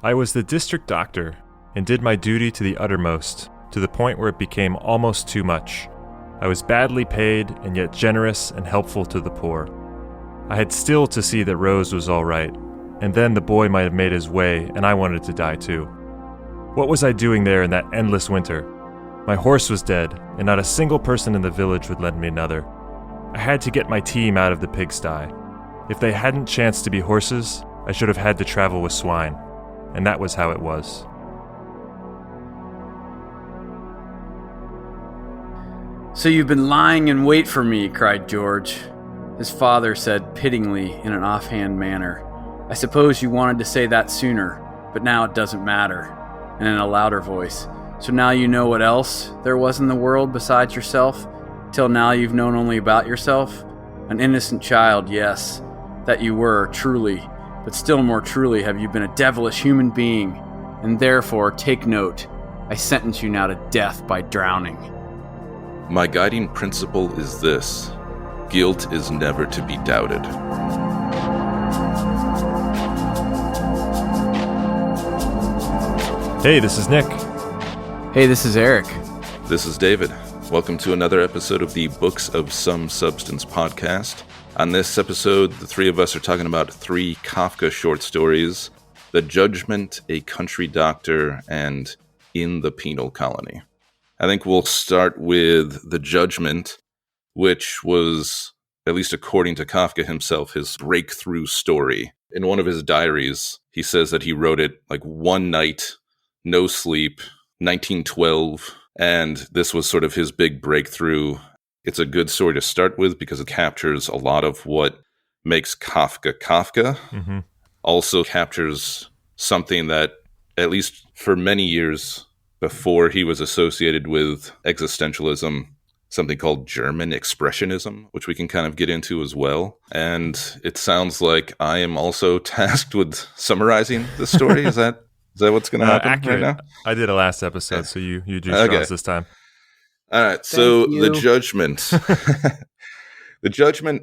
I was the district doctor and did my duty to the uttermost, to the point where it became almost too much. I was badly paid and yet generous and helpful to the poor. I had still to see that Rose was all right, and then the boy might have made his way and I wanted to die too. What was I doing there in that endless winter? My horse was dead, and not a single person in the village would lend me another. I had to get my team out of the pigsty. If they hadn't chanced to be horses, I should have had to travel with swine, and that was how it was. "So you've been lying in wait for me," cried George. His father said pityingly in an offhand manner, "I suppose you wanted to say that sooner, but now it doesn't matter," and in a louder voice, "So now you know what else there was in the world besides yourself? Till now you've known only about yourself? An innocent child, yes, that you were, truly, but still more truly have you been a devilish human being, and therefore, take note, I sentence you now to death by drowning." My guiding principle is this: guilt is never to be doubted. Hey, this is Nick. Hey, this is Eric. This is David. Welcome to another episode of the Books of Some Substance podcast. On this episode, the three of us are talking about 3 Kafka short stories: The Judgment, A Country Doctor, and In the Penal Colony. I think we'll start with The Judgment, which was, at least according to Kafka himself, his breakthrough story. In one of his diaries, he says that he wrote it like one night, no sleep, 1912, and this was sort of his big breakthrough. It's a good story to start with because it captures a lot of what makes Kafka Kafka. Mm-hmm. Also captures something that, at least for many years before he was associated with existentialism, something called German expressionism, which we can kind of get into as well. And it sounds like I am also tasked with summarizing the story. Is that what's going to happen accurate. right now? I did a last episode, so you do straws this time. All right, so The Judgment. The Judgment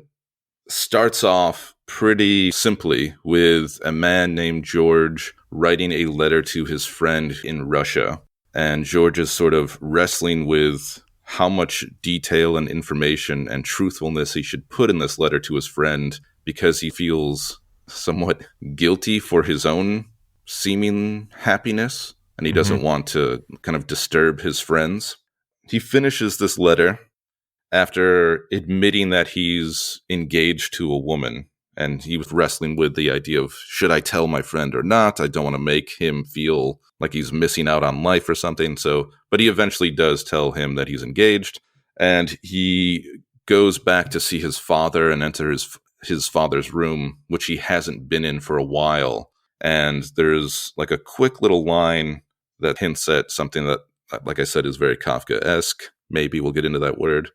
starts off pretty simply with a man named George writing a letter to his friend in Russia. And George is sort of wrestling with how much detail and information and truthfulness he should put in this letter to his friend, because he feels somewhat guilty for his own seeming happiness, and he doesn't want to kind of disturb his friends. He finishes this letter after admitting that he's engaged to a woman, and he was wrestling with the idea of, should I tell my friend or not? I don't want to make him feel like he's missing out on life or something. But he eventually does tell him that he's engaged, and he goes back to see his father and enter his father's room, which he hasn't been in for a while. And there's like a quick little line that hints at something that, like I said, is very Kafka-esque. Maybe we'll get into that word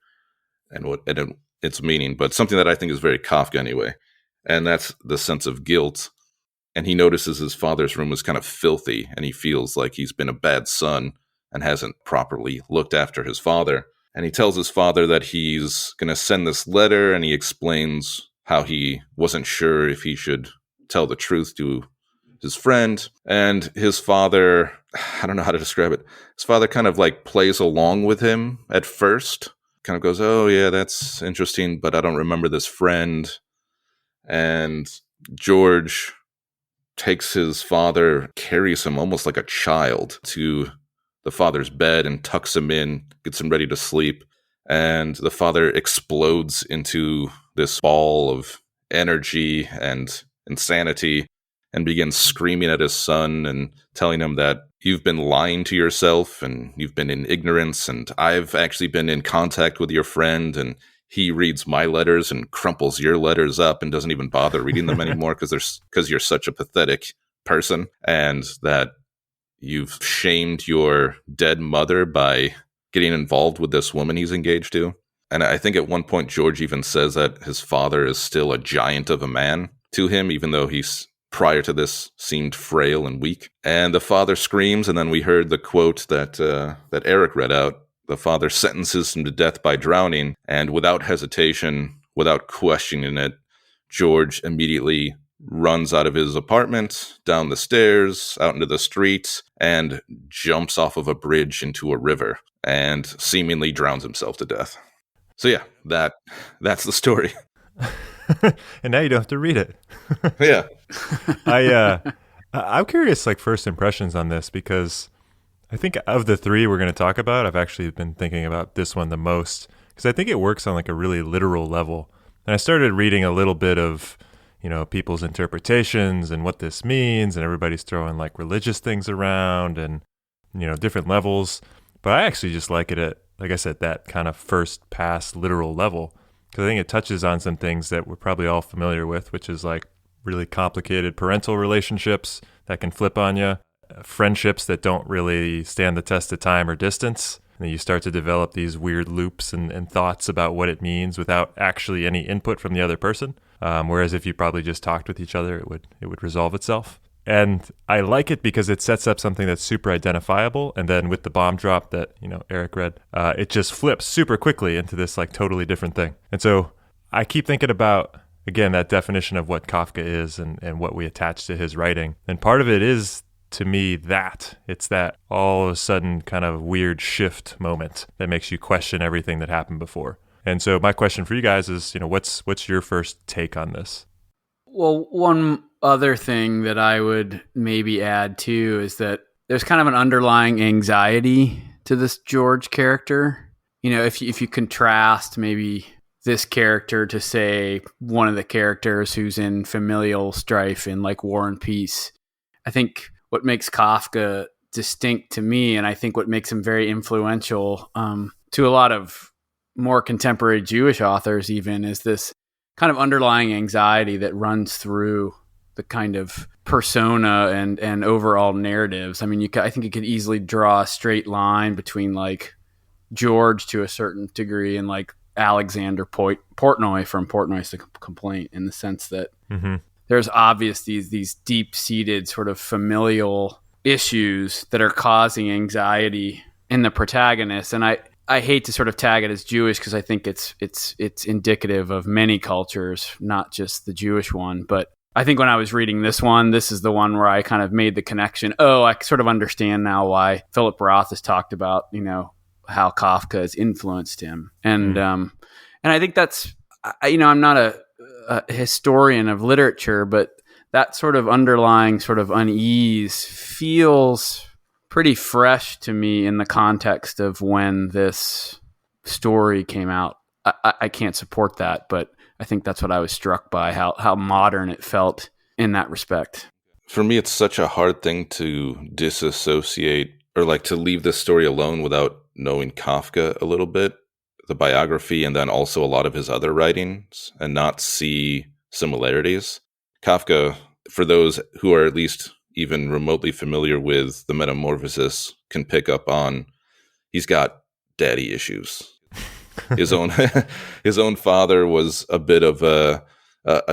and its meaning, but something that I think is very Kafka anyway. And that's the sense of guilt. And he notices his father's room was kind of filthy, and he feels like he's been a bad son and hasn't properly looked after his father. And he tells his father that he's going to send this letter, and he explains how he wasn't sure if he should tell the truth to his friend. And his father, I don't know how to describe it, his father kind of like plays along with him at first, kind of goes, oh yeah, that's interesting, but I don't remember this friend. And George takes his father, carries him almost like a child to the father's bed and tucks him in, gets him ready to sleep. And the father explodes into this ball of energy and insanity and begins screaming at his son and telling him that you've been lying to yourself and you've been in ignorance, and I've actually been in contact with your friend, and he reads my letters and crumples your letters up and doesn't even bother reading them anymore because you're such a pathetic person, and that you've shamed your dead mother by getting involved with this woman he's engaged to. And I think at one point George even says that his father is still a giant of a man to him, even though he's prior to this seemed frail and weak. And the father screams, and then we heard the quote that Eric read out. The father sentences him to death by drowning, and without hesitation, without questioning it, George immediately runs out of his apartment, down the stairs, out into the street, and jumps off of a bridge into a river and seemingly drowns himself to death. So yeah, that's the story. And now you don't have to read it. Yeah. I'm curious, like, first impressions on this, because I think of the three we're going to talk about, I've actually been thinking about this one the most, because I think it works on like a really literal level. And I started reading a little bit of, people's interpretations and what this means, and everybody's throwing like religious things around and, different levels. But I actually just like it at, like I said, that kind of first pass literal level, because I think it touches on some things that we're probably all familiar with, which is like really complicated parental relationships that can flip on you, friendships that don't really stand the test of time or distance. And you start to develop these weird loops and thoughts about what it means without actually any input from the other person. Whereas if you probably just talked with each other, it would resolve itself. And I like it because it sets up something that's super identifiable. And then with the bomb drop that, Eric read, it just flips super quickly into this like totally different thing. And so I keep thinking about, again, that definition of what Kafka is and what we attach to his writing. And part of it is, to me, that it's that all of a sudden kind of weird shift moment that makes you question everything that happened before. And so my question for you guys is, what's your first take on this? Well, one other thing that I would maybe add too is that there's kind of an underlying anxiety to this George character. If you contrast maybe this character to, say, one of the characters who's in familial strife in like War and Peace, I think what makes Kafka distinct to me, and I think what makes him very influential to a lot of more contemporary Jewish authors even, is this kind of underlying anxiety that runs through the kind of persona and overall narratives. I mean, I think you could easily draw a straight line between like George to a certain degree and like Alexander Portnoy from Portnoy's Complaint, in the sense that there's obvious these deep-seated sort of familial issues that are causing anxiety in the protagonist. And I hate to sort of tag it as Jewish, because I think it's indicative of many cultures, not just the Jewish one. But I think when I was reading this one, this is the one where I kind of made the connection. Oh, I sort of understand now why Philip Roth has talked about, how Kafka has influenced him. And I think that's, I'm not a historian of literature, but that sort of underlying sort of unease feels pretty fresh to me in the context of when this story came out. I can't support that, but I think that's what I was struck by, how modern it felt in that respect. For me, it's such a hard thing to disassociate or like to leave this story alone without knowing Kafka a little bit, the biography, and then also a lot of his other writings, and not see similarities. Kafka, for those who are at least even remotely familiar with the Metamorphosis, can pick up on, he's got daddy issues. His own father was a bit of a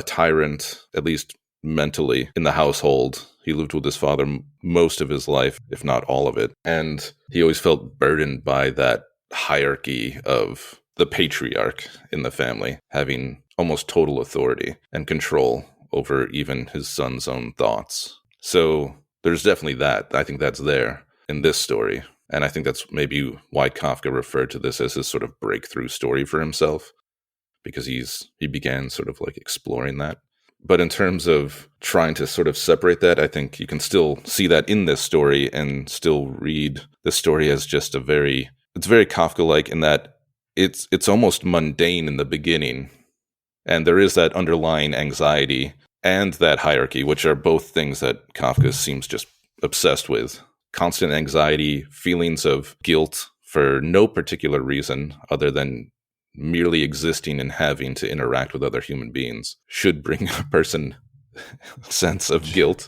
tyrant, at least mentally, in the household. He lived with his father most of his life, if not all of it. And he always felt burdened by that hierarchy of the patriarch in the family, having almost total authority and control over even his son's own thoughts. So there's definitely that. I think that's there in this story. And I think that's maybe why Kafka referred to this as his sort of breakthrough story for himself, because he began sort of like exploring that. But in terms of trying to sort of separate that, I think you can still see that in this story and still read the story as just it's very Kafka-like in that it's almost mundane in the beginning. And there is that underlying anxiety and that hierarchy, which are both things that Kafka seems just obsessed with. Constant anxiety, feelings of guilt for no particular reason other than merely existing and having to interact with other human beings should bring a person a sense of guilt.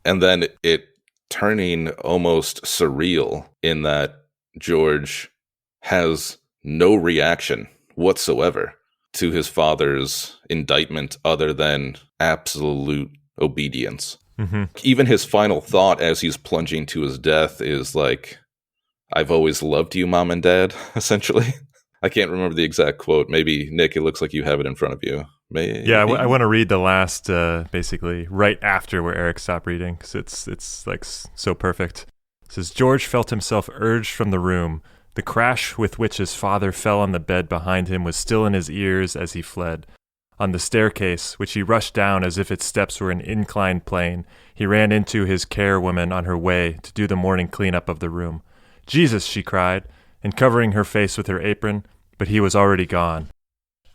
And then it turning almost surreal in that George has no reaction whatsoever to his father's indictment other than absolute obedience. Mm-hmm. Even his final thought as he's plunging to his death is like, "I've always loved you, Mom and Dad," essentially. I can't remember the exact quote. Maybe, Nick, it looks like you have it in front of you. Maybe? Yeah, I want to read the last, basically, right after where Eric stopped reading, because it's like so perfect. It says, George felt himself urged from the room. The crash with which his father fell on the bed behind him was still in his ears as he fled. On the staircase, which he rushed down as if its steps were an inclined plane, he ran into his care woman on her way to do the morning cleanup of the room. Jesus, she cried, and covering her face with her apron, but he was already gone.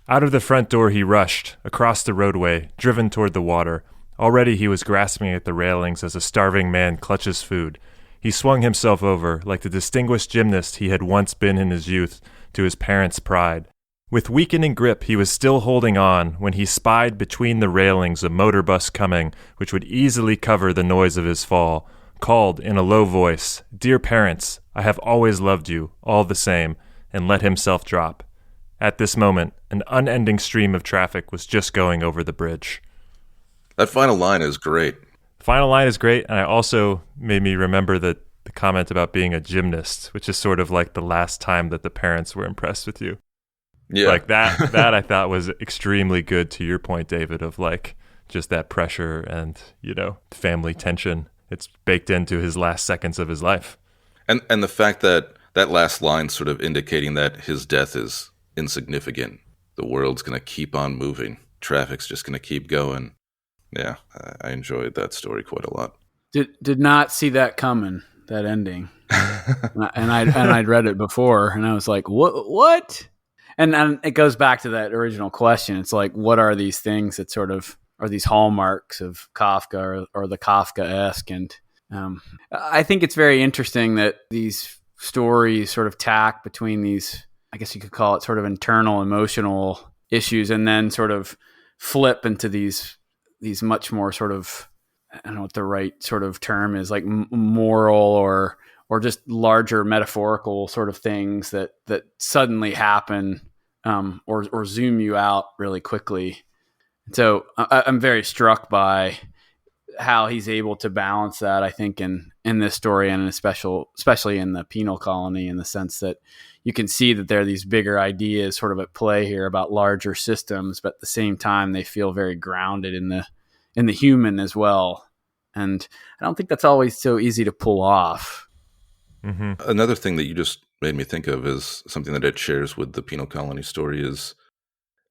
Out of the front door he rushed, across the roadway, driven toward the water. Already he was grasping at the railings as a starving man clutches food. He swung himself over, like the distinguished gymnast he had once been in his youth, to his parents' pride. With weakening grip, he was still holding on when he spied between the railings a motor bus coming, which would easily cover the noise of his fall, called in a low voice, "Dear parents, I have always loved you, all the same," and let himself drop. At this moment, an unending stream of traffic was just going over the bridge. That final line is great. Final line is great, and I also made me remember the comment about being a gymnast, which is sort of like the last time that the parents were impressed with you. Yeah. Like that I thought was extremely good, to your point, David, of like just that pressure and, family tension. It's baked into his last seconds of his life. And the fact that last line sort of indicating that his death is insignificant. The world's going to keep on moving. Traffic's just going to keep going. Yeah, I enjoyed that story quite a lot. Did not see that coming, that ending. and I'd read it before, and I was like, what? And it goes back to that original question. It's like, what are these things that sort of are these hallmarks of Kafka or the Kafka-esque? And I think it's very interesting that these stories sort of tack between these, I guess you could call it sort of internal emotional issues, and then sort of flip into these much more sort of, I don't know what the right sort of term is, like moral or just larger metaphorical sort of things that suddenly happen or zoom you out really quickly. So I'm very struck by how he's able to balance that, I think, in this story, and especially in the penal colony, in the sense that you can see that there are these bigger ideas sort of at play here about larger systems, but at the same time they feel very grounded in the human as well. And I don't think that's always so easy to pull off. Mm-hmm. Another thing that you just made me think of is something that it shares with the penal colony story is,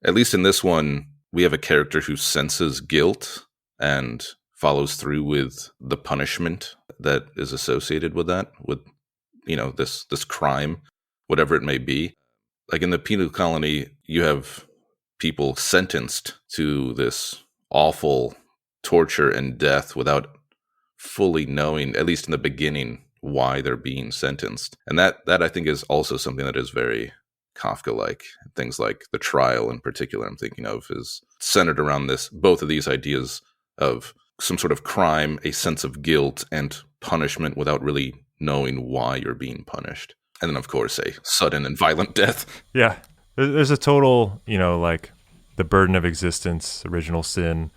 at least in this one, we have a character who senses guilt and follows through with the punishment that is associated with that, with, this crime, whatever it may be. Like in the penal colony, you have people sentenced to this awful torture and death without fully knowing, at least in the beginning, why they're being sentenced. And that I think is also something that is very Kafka-like. Things like the trial in particular I'm thinking of is centered around both of these ideas of some sort of crime, a sense of guilt, and punishment without really knowing why you're being punished. And then, of course, a sudden and violent death. Yeah. There's a total, like the burden of existence, original sin,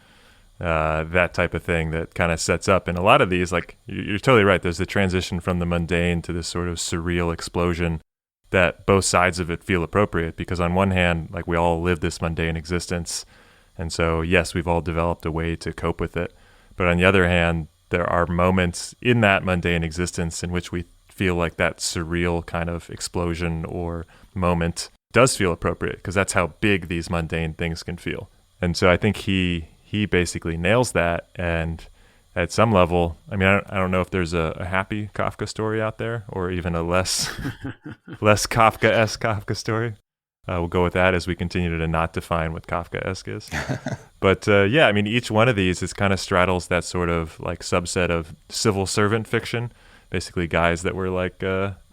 that type of thing that kind of sets up. And a lot of these, like, you're totally right. There's the transition from the mundane to this sort of surreal explosion that both sides of it feel appropriate, because on one hand, like, we all live this mundane existence. And so, yes, we've all developed a way to cope with it. But on the other hand, there are moments in that mundane existence in which we feel like that surreal kind of explosion or moment does feel appropriate, because that's how big these mundane things can feel. And so I think he basically nails that. And at some level, I mean, I don't know if there's a happy Kafka story out there, or even a less Kafka-esque Kafka story. We'll go with that as we continue to not define what Kafka-esque is. But yeah, I mean, each one of these is kind of straddles that sort of like subset of civil servant fiction. Basically guys that were like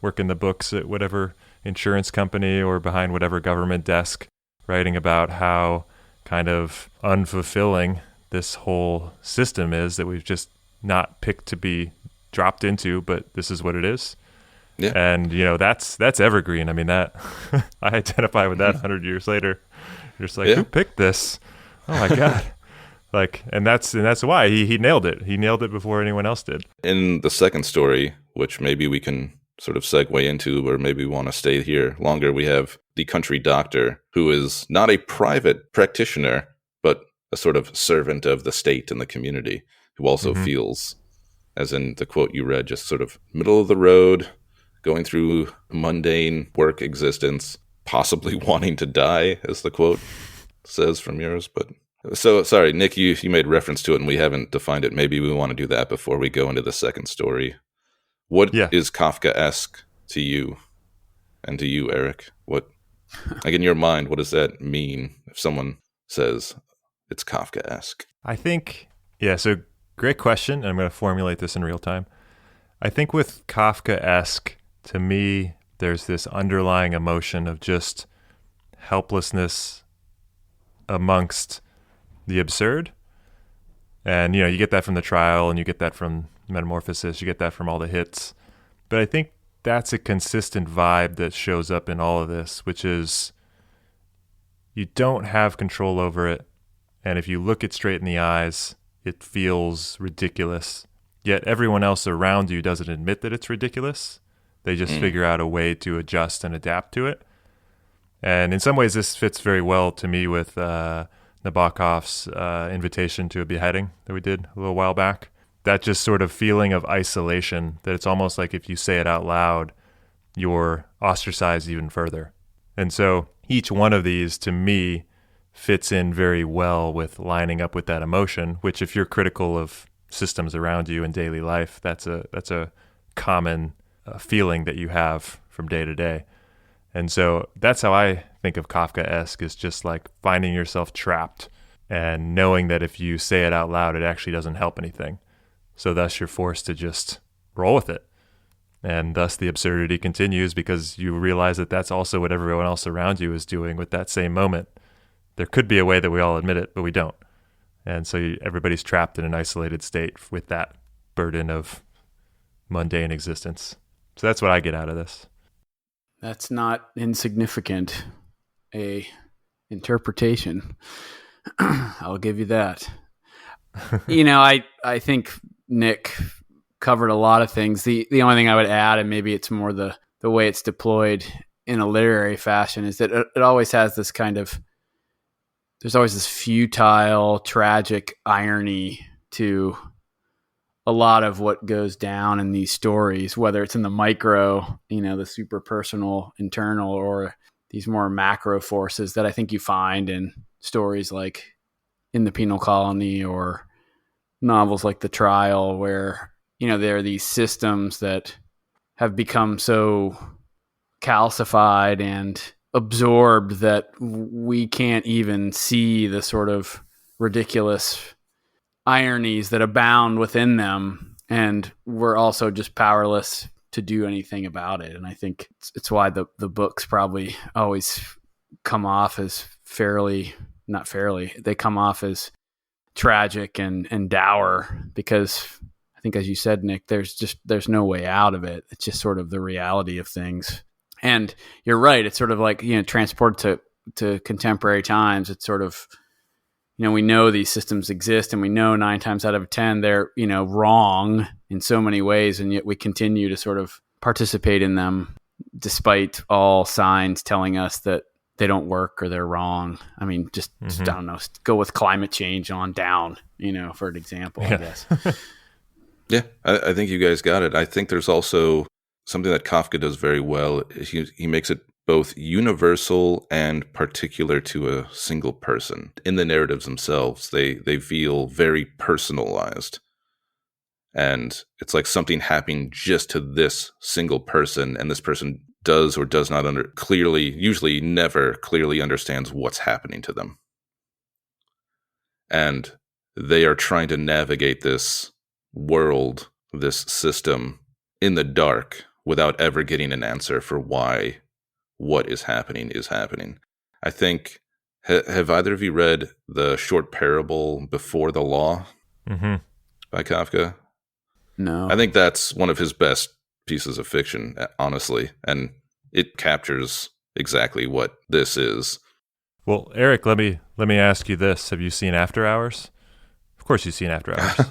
working the books at whatever insurance company or behind whatever government desk, writing about how kind of unfulfilling this whole system is that we've just not picked to be dropped into, but this is what it is. Yeah. And, that's evergreen. I mean, that I identify with that 100 years later. You're just like, Who picked this? Oh my God. And that's why he nailed it. He nailed it before anyone else did. In the second story, which maybe we can sort of segue into, or maybe we want to stay here longer, we have the country doctor, who is not a private practitioner, but a sort of servant of the state and the community who also feels, as in the quote you read, just sort of middle of the road, going through mundane work existence, possibly wanting to die, as the quote says from yours. But so, sorry, Nick, you made reference to it and we haven't defined it. Maybe we want to do that before we go into the second story. What is Kafka-esque to you? And to you, Eric? What, like in your mind, what does that mean if someone says it's Kafka-esque? I think, so great question. And I'm going to formulate this in real time. I think with Kafka-esque, to me, there's this underlying emotion of just helplessness amongst the absurd. And, you get that from the trial and you get that from Metamorphosis, you get that from all the hits. But I think that's a consistent vibe that shows up in all of this, which is you don't have control over it. And if you look it straight in the eyes, it feels ridiculous. Yet everyone else around you doesn't admit that it's ridiculous. They just figure out a way to adjust and adapt to it. And in some ways, this fits very well to me with Nabokov's invitation to a beheading that we did a little while back. That just sort of feeling of isolation, that it's almost like if you say it out loud, you're ostracized even further. And so each one of these, to me, fits in very well with lining up with that emotion, which if you're critical of systems around you in daily life, that's a common feeling that you have from day to day. And so that's how I think of Kafka-esque, is just like finding yourself trapped and knowing that if you say it out loud, it actually doesn't help anything. So thus you're forced to just roll with it. And thus the absurdity continues because you realize that that's also what everyone else around you is doing with that same moment. There could be a way that we all admit it, but we don't. And so everybody's trapped in an isolated state with that burden of mundane existence. So that's what I get out of this. That's not insignificant, a interpretation. I'll give you that. I think Nick covered a lot of things. The only thing I would add, and maybe it's more the way it's deployed in a literary fashion, is that it always has this kind of, there's always this futile, tragic irony to a lot of what goes down in these stories, whether it's in the micro, the super personal, internal, or these more macro forces that I think you find in stories like In the Penal Colony or novels like The Trial, where, there are these systems that have become so calcified and absorbed that we can't even see the sort of ridiculous ironies that abound within them, and we're also just powerless to do anything about it. And I think it's why the books probably always come off as they come off as tragic and dour, because I think, as you said, Nick, there's no way out of it. It's just sort of the reality of things. And you're right. It's sort of like, transported to contemporary times. It's sort of, we know these systems exist, and we know 9 times out of 10 they're, wrong in so many ways, and yet we continue to sort of participate in them despite all signs telling us that they don't work or they're wrong. I mean, just I don't know, go with climate change on down, for an example, I guess. Yeah, I think you guys got it. I think there's also something that Kafka does very well. He makes it both universal and particular to a single person. In the narratives themselves, they feel very personalized. And it's like something happening just to this single person, and this person does or does not usually never clearly understands what's happening to them. And they are trying to navigate this world, this system, in the dark without ever getting an answer for why what is happening is happening. I think, have either of you read the short parable Before the Law by Kafka? No. I think that's one of his best pieces of fiction, honestly, and it captures exactly what this is. Well, Eric, let me ask you this. Have you seen After Hours? Of course you've seen After Hours.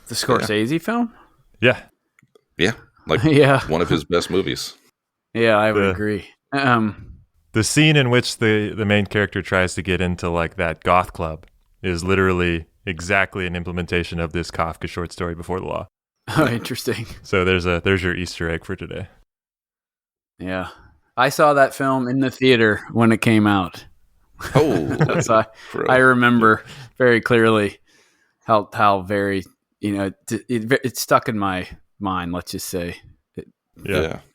The Scorsese film? Yeah. Yeah. Like one of his best movies. Yeah, I would agree. The scene in which the main character tries to get into like that goth club is literally exactly an implementation of this Kafka short story Before the Law. Oh, interesting. So there's your Easter egg for today. Yeah. I saw that film in the theater when it came out. Oh, I remember very clearly how very, it stuck in my mind, let's just say. It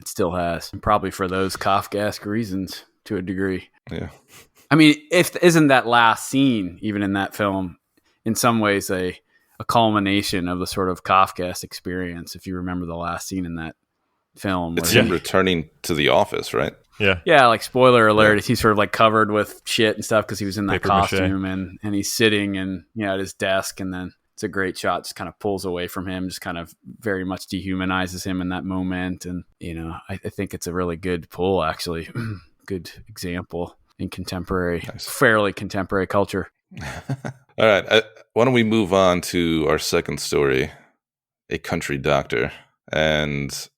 still has. And probably for those Kafka-esque reasons to a degree. Yeah. I mean, isn't that last scene, even in that film, in some ways a culmination of the sort of Kafka-esque experience, if you remember the last scene in that film. It's him returning to the office, right? Yeah. Yeah, like spoiler alert, he's sort of like covered with shit and stuff because he was in that Paper costume and he's sitting and at his desk, and then it's a great shot, just kind of pulls away from him, just kind of very much dehumanizes him in that moment. And, I think it's a really good pull, actually. Good example in fairly contemporary culture. All right. Why don't we move on to our second story, A Country Doctor. And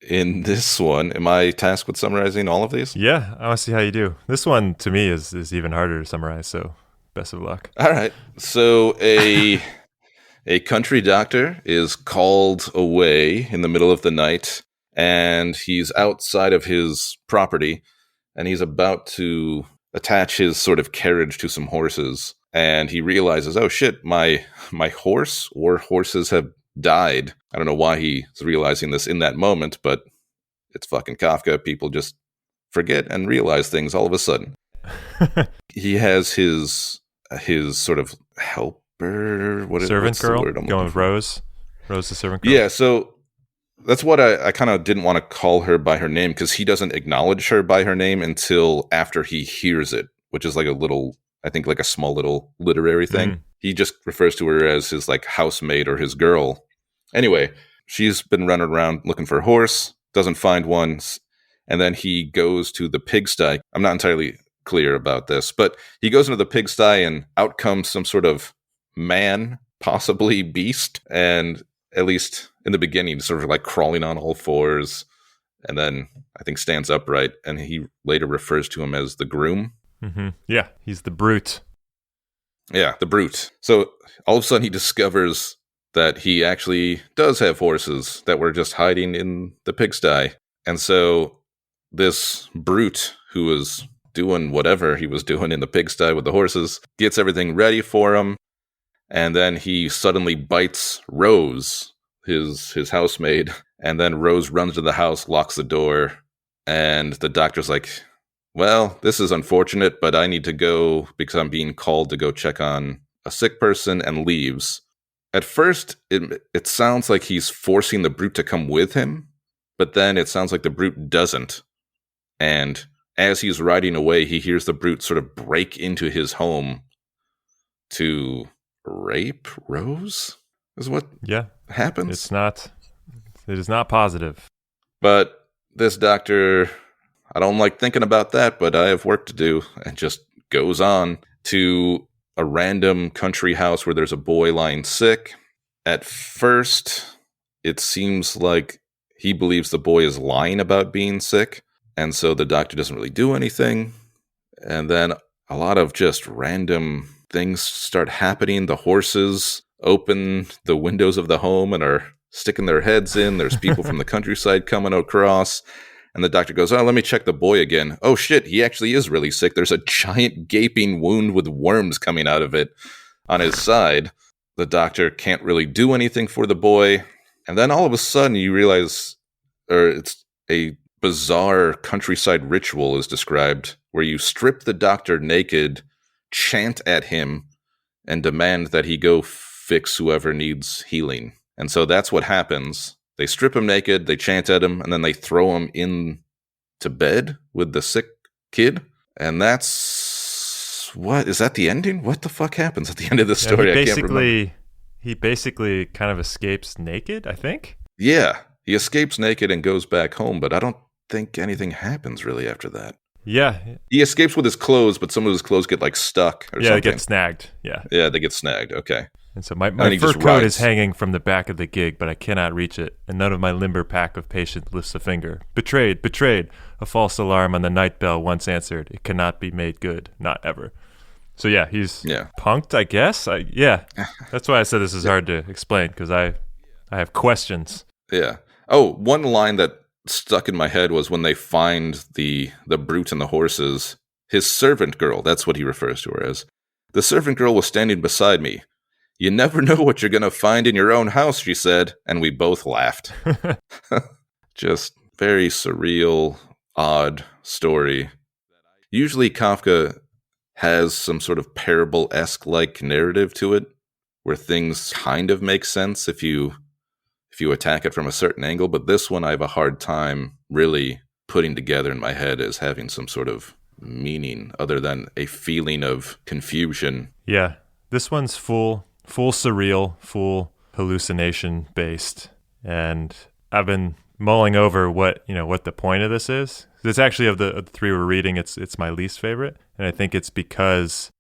in this one, am I tasked with summarizing all of these? Yeah, I want to see how you do. This one, to me, is even harder to summarize, so best of luck. All right. So a country doctor is called away in the middle of the night, and he's outside of his property, and he's about to attach his sort of carriage to some horses. And he realizes, oh shit, my horse or horses have died. I don't know why he's realizing this in that moment, but it's fucking Kafka. People just forget and realize things all of a sudden. He has his sort of helper, servant girl, going with Rose the servant girl. Yeah, so that's what I kind of didn't want to call her by her name, because he doesn't acknowledge her by her name until after he hears it, which is like a small little literary thing. Mm. He just refers to her as his like housemaid or his girl. Anyway, she's been running around looking for a horse, doesn't find one, and then he goes to the pigsty. I'm not entirely clear about this, but he goes into the pigsty and out comes some sort of man, possibly beast, and at least in the beginning, sort of like crawling on all fours, and then I think stands upright, and he later refers to him as the groom. Mm-hmm. Yeah, he's the brute. Yeah, the brute. So all of a sudden he discovers that he actually does have horses that were just hiding in the pigsty. And so this brute, who was doing whatever he was doing in the pigsty with the horses, gets everything ready for him. And then he suddenly bites Rose, his housemaid. And then Rose runs to the house, locks the door. And the doctor's like, well, this is unfortunate, but I need to go because I'm being called to go check on a sick person, and leaves. At first, it sounds like he's forcing the brute to come with him, but then it sounds like the brute doesn't. And as he's riding away, he hears the brute sort of break into his home to rape Rose, is what happens. It is not positive. But this doctor, I don't like thinking about that, but I have work to do, and just goes on to a random country house where there's a boy lying sick. At first, it seems like he believes the boy is lying about being sick, and so the doctor doesn't really do anything. And then a lot of just random things start happening. The horses open the windows of the home and are sticking their heads in. There's people from the countryside coming across. And the doctor goes, oh, let me check the boy again. Oh, shit, he actually is really sick. There's a giant gaping wound with worms coming out of it on his side. The doctor can't really do anything for the boy. And then all of a sudden you realize, it's a bizarre countryside ritual is described, where you strip the doctor naked, chant at him, and demand that he go fix whoever needs healing. And so that's what happens. They strip him naked, they chant at him, and then they throw him in to bed with the sick kid. And that's what is that the ending? What the fuck happens at the end of the story? I can't remember. He basically kind of escapes naked, I think. Yeah, he escapes naked and goes back home, but I don't think anything happens really after that. Yeah. He escapes with his clothes, but some of his clothes get like stuck or something. Yeah, they get snagged. Yeah. Yeah, they get snagged. Okay. And so my fur coat is hanging from the back of the gig, but I cannot reach it, and none of my limber pack of patience lifts a finger. Betrayed, betrayed. A false alarm on the night bell once answered. It cannot be made good, not ever. So yeah, he's punked, I guess. That's why I said this is hard to explain, because I have questions. Yeah. Oh, one line that stuck in my head was when they find the brute and the horses, his servant girl, that's what he refers to her as. The servant girl was standing beside me. You never know what you're going to find in your own house, she said, and we both laughed. Just very surreal, odd story. Usually Kafka has some sort of parable-esque like narrative to it, where things kind of make sense if you attack it from a certain angle, but this one I have a hard time really putting together in my head as having some sort of meaning other than a feeling of confusion. Yeah, this one's full surreal, full hallucination based, and I've been mulling over what the point of this is. It's actually of the three we're reading, it's my least favorite, and I think it's because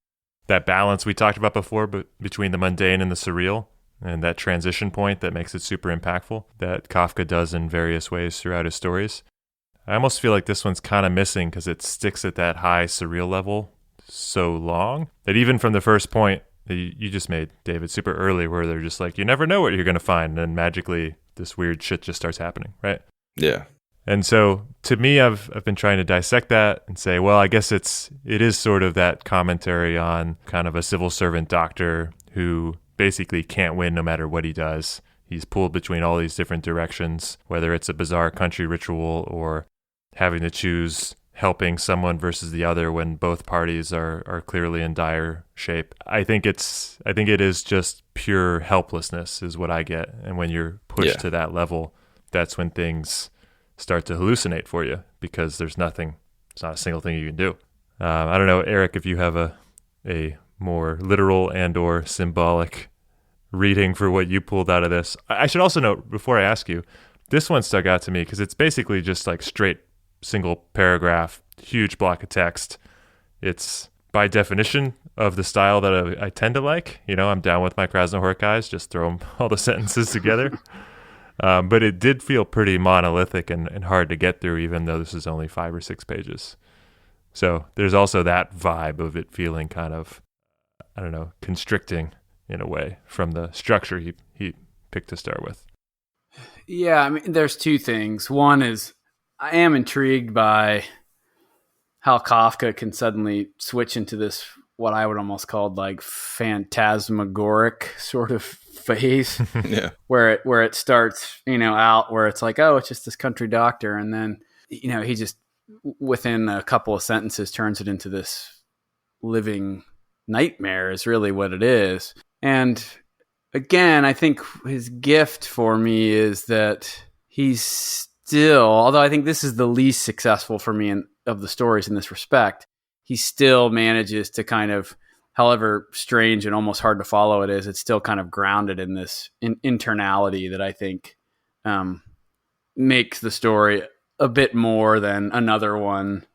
that balance we talked about before, but between the mundane and the surreal, and that transition point that makes it super impactful, that Kafka does in various ways throughout his stories. I almost feel like this one's kind of missing because it sticks at that high surreal level so long that even from the first point that you just made, David, super early, where they're just like, you never know what you're going to find, and magically this weird shit just starts happening, right? Yeah. And so to me, I've been trying to dissect that and say, well, I guess it is sort of that commentary on kind of a civil servant doctor who basically can't win no matter what he does. He's pulled between all these different directions, whether it's a bizarre country ritual or having to choose helping someone versus the other when both parties are clearly in dire shape. I think it is just pure helplessness is what I get. And when you're pushed to that level, that's when things start to hallucinate for you, because there's not a single thing you can do. I don't know, Eric, if you have a more literal and or symbolic reading for what you pulled out of this. I should also note, before I ask you, this one stuck out to me because it's basically just like straight single paragraph, huge block of text. It's by definition of the style that I tend to like. I'm down with my Krasnohor guys, just throw them all the sentences together. But it did feel pretty monolithic and hard to get through, even though this is only 5 or 6 pages. So there's also that vibe of it feeling kind of, I don't know, constricting in a way from the structure he picked to start with. Yeah, I mean, there's two things. One is I am intrigued by how Kafka can suddenly switch into this, what I would almost call like phantasmagoric sort of phase, where it starts, out where it's like, oh, it's just this country doctor. And then, he just within a couple of sentences turns it into this living nightmare is really what it is. And again, I think his gift for me is that he's still, although I think this is the least successful for me of the stories in this respect, he still manages to kind of, however strange and almost hard to follow it is, it's still kind of grounded in this internality that I think makes the story a bit more than another one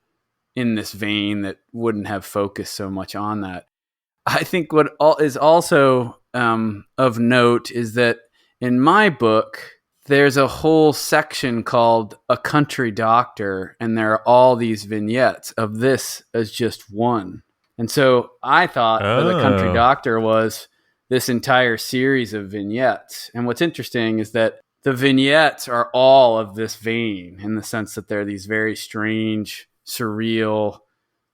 in this vein that wouldn't have focused so much on that. I think what is also of note is that in my book, there's a whole section called A Country Doctor, and there are all these vignettes of this as just one. And so I thought that A Country Doctor was this entire series of vignettes. And what's interesting is that the vignettes are all of this vein in the sense that they're these very strange, surreal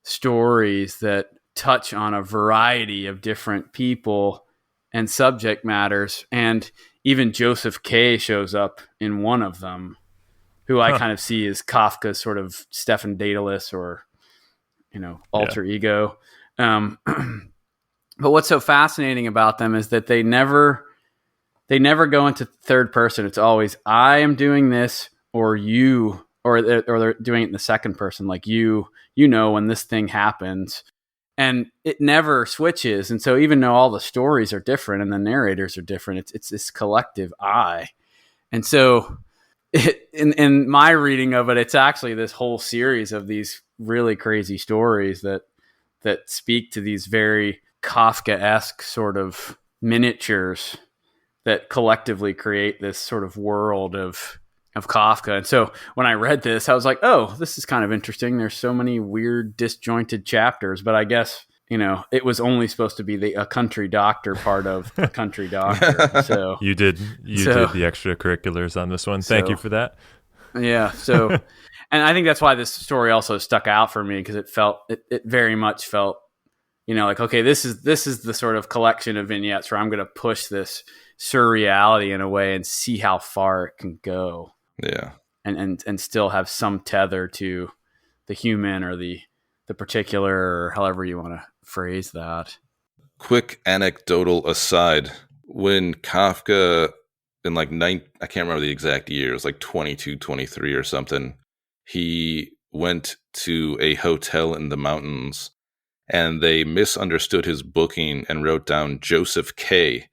stories that touch on a variety of different people and subject matters. And even Joseph K. shows up in one of them, who I kind of see as Kafka's sort of Stefan Daedalus or, alter ego. But what's so fascinating about them is that they never go into third person. It's always, I am doing this, or you, or they're doing it in the second person, like when this thing happens. And it never switches. And so even though all the stories are different and the narrators are different, it's this collective I. And so in my reading of it, it's actually this whole series of these really crazy stories that speak to these very Kafka-esque sort of miniatures that collectively create this sort of world of Kafka. And so when I read this, I was like, oh, this is kind of interesting. There's so many weird, disjointed chapters, but I guess, it was only supposed to be a country doctor part of a country doctor. So you did the extracurriculars on this one. Thank you for that. Yeah. So, and I think that's why this story also stuck out for me, because it very much felt, like, okay, this is the sort of collection of vignettes where I'm going to push this surreality in a way and see how far it can go. Yeah. And still have some tether to the human or the particular, or however you want to phrase that. Quick anecdotal aside, when Kafka in I can't remember the exact year, it was like 22, 23 or something, he went to a hotel in the mountains and they misunderstood his booking and wrote down Joseph K.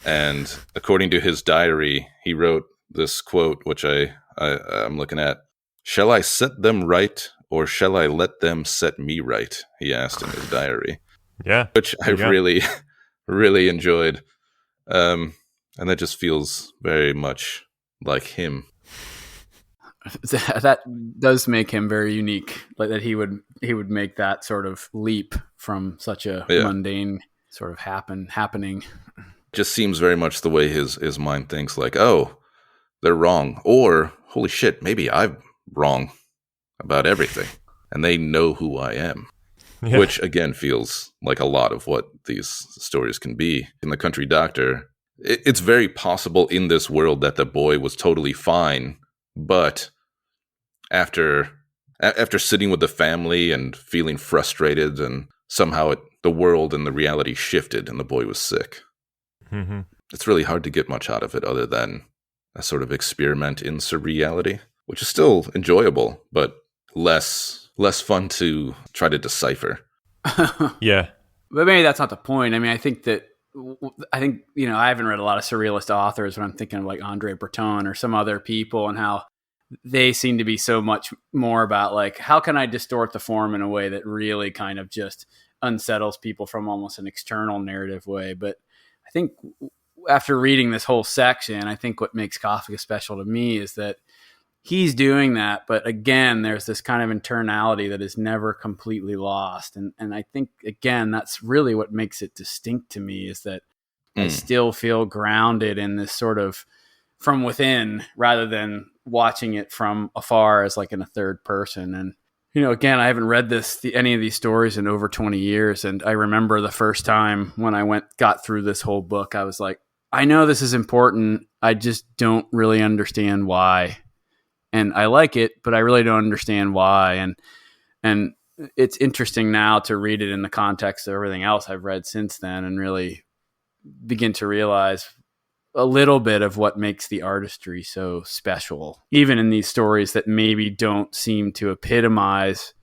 And according to his diary, he wrote this quote, which I'm looking at. "Shall I set them right, or shall I let them set me right?" he asked in his diary. Yeah. Which I really, really enjoyed. And that just feels very much like him. That does make him very unique, like that he would make that sort of leap from such a mundane sort of happening. Just seems very much the way his mind thinks, like, oh, they're wrong, or holy shit, maybe I'm wrong about everything and they know who I am. Yeah. Which again feels like a lot of what these stories can be. In The Country Doctor, it's very possible in this world that the boy was totally fine, but after sitting with the family and feeling frustrated, and somehow the world and the reality shifted and the boy was sick. Mm-hmm. It's really hard to get much out of it other than a sort of experiment in surreality, which is still enjoyable, but less fun to try to decipher. Yeah. But maybe that's not the point. I mean, I think, I haven't read a lot of surrealist authors, but I'm thinking of like Andre Breton or some other people, and how they seem to be so much more about like, how can I distort the form in a way that really kind of just unsettles people from almost an external narrative way. But I think after reading this whole section, I think what makes Kafka special to me is that he's doing that, but again, there's this kind of internality that is never completely lost. And I think, again, that's really what makes it distinct to me, is that I still feel grounded in this sort of from within, rather than watching it from afar as like in a third person. And, again, I haven't read any of these stories in over 20 years. And I remember the first time when I got through this whole book, I was like, I know this is important. I just don't really understand why. And I like it, but I really don't understand why. And it's interesting now to read it in the context of everything else I've read since then, and really begin to realize a little bit of what makes the artistry so special, even in these stories that maybe don't seem to epitomize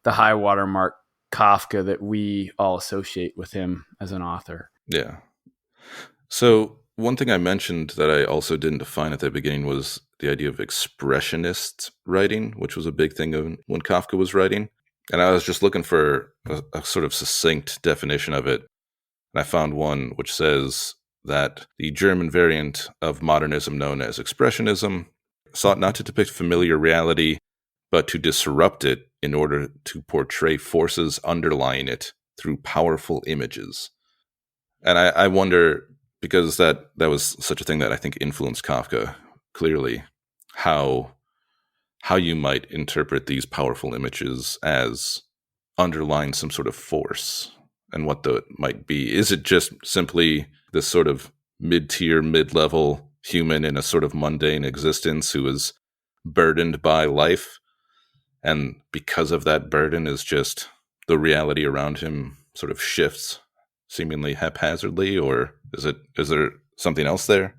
the high watermark Kafka that we all associate with him as an author. Yeah. So one thing I mentioned that I also didn't define at the beginning was the idea of expressionist writing, which was a big thing when Kafka was writing. And I was just looking for a sort of succinct definition of it. And I found one which says that the German variant of modernism known as expressionism sought not to depict familiar reality, but to disrupt it in order to portray forces underlying it through powerful images. And I wonder, because that was such a thing that I think influenced Kafka clearly, how you might interpret these powerful images as underlying some sort of force, and what that might be. Is it just simply this sort of mid-tier, mid-level human in a sort of mundane existence who is burdened by life, and because of that burden is just the reality around him sort of shifts seemingly haphazardly, or is there something else there?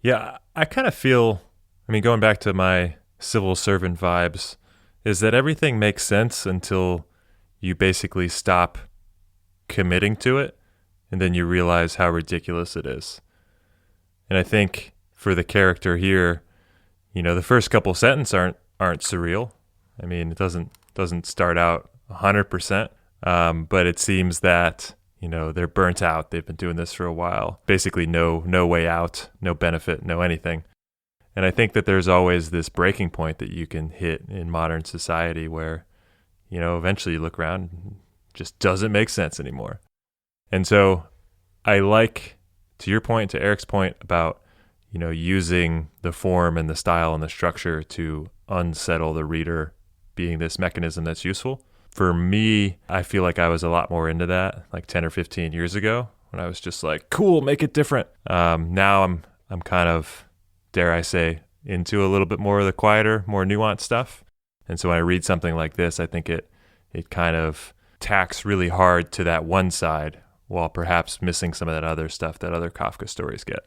Yeah, I kind of feel, going back to my civil servant vibes, is that everything makes sense until you basically stop committing to it, and then you realize how ridiculous it is. And I think for the character here, the first couple sentences aren't surreal. It doesn't start out 100%, but it seems that they're burnt out. They've been doing this for a while. Basically no way out, no benefit, no anything. And I think that there's always this breaking point that you can hit in modern society where, eventually you look around and it just doesn't make sense anymore. And so I like, to your point, to Eric's point about, using the form and the style and the structure to unsettle the reader being this mechanism that's useful. For me, I feel like I was a lot more into that like 10 or 15 years ago when I was just like, cool, make it different. Now I'm kind of, dare I say, into a little bit more of the quieter, more nuanced stuff. And so when I read something like this, I think it kind of tacks really hard to that one side while perhaps missing some of that other stuff that other Kafka stories get.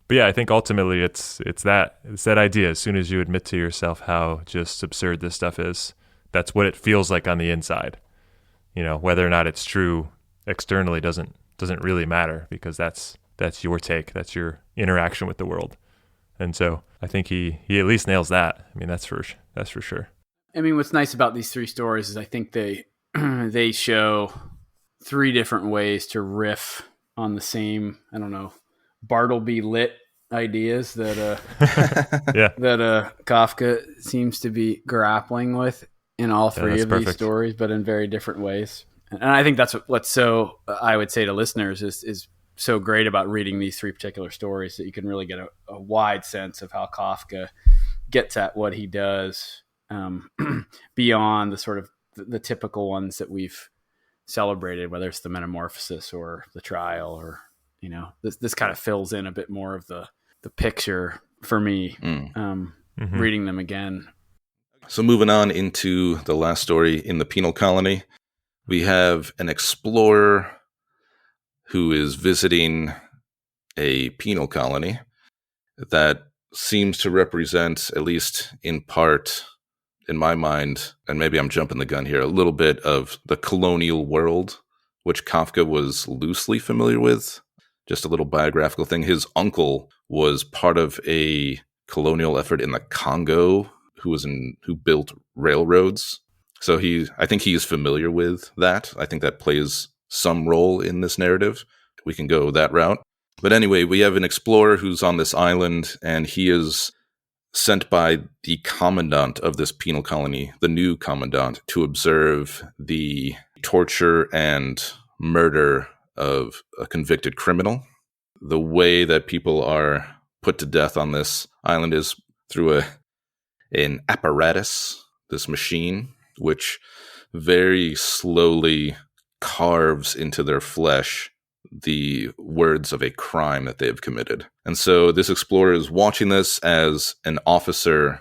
But yeah, I think ultimately it's that idea. As soon as you admit to yourself how just absurd this stuff is, that's what it feels like on the inside. Whether or not it's true externally doesn't really matter, because that's your take, that's your interaction with the world. And so I think he at least nails that. I mean, that's for sure. I mean, what's nice about these three stories is I think they show three different ways to riff on the same, Bartleby lit ideas that Kafka seems to be grappling with in all three of these stories, but in very different ways. And I think that's what's so, I would say to listeners, is so great about reading these three particular stories, that you can really get a wide sense of how Kafka gets at what he does, beyond the sort of the typical ones that we've celebrated, whether it's the metamorphosis or the trial, or this kind of fills in a bit more of the picture for me, reading them again. So moving on into the last story, In the Penal Colony, we have an explorer who is visiting a penal colony that seems to represent, at least in part, in my mind, and maybe I'm jumping the gun here, a little bit of the colonial world, which Kafka was loosely familiar with. Just a little biographical thing. His uncle was part of a colonial effort in the Congo who built railroads. So I think he is familiar with that. I think that plays some role in this narrative. We can go that route. But anyway, we have an explorer who's on this island, and he is sent by the commandant of this penal colony, the new commandant, to observe the torture and murder of a convicted criminal. The way that people are put to death on this island is through an apparatus, this machine, which very slowly carves into their flesh the words of a crime that they have committed. And so this explorer is watching this as an officer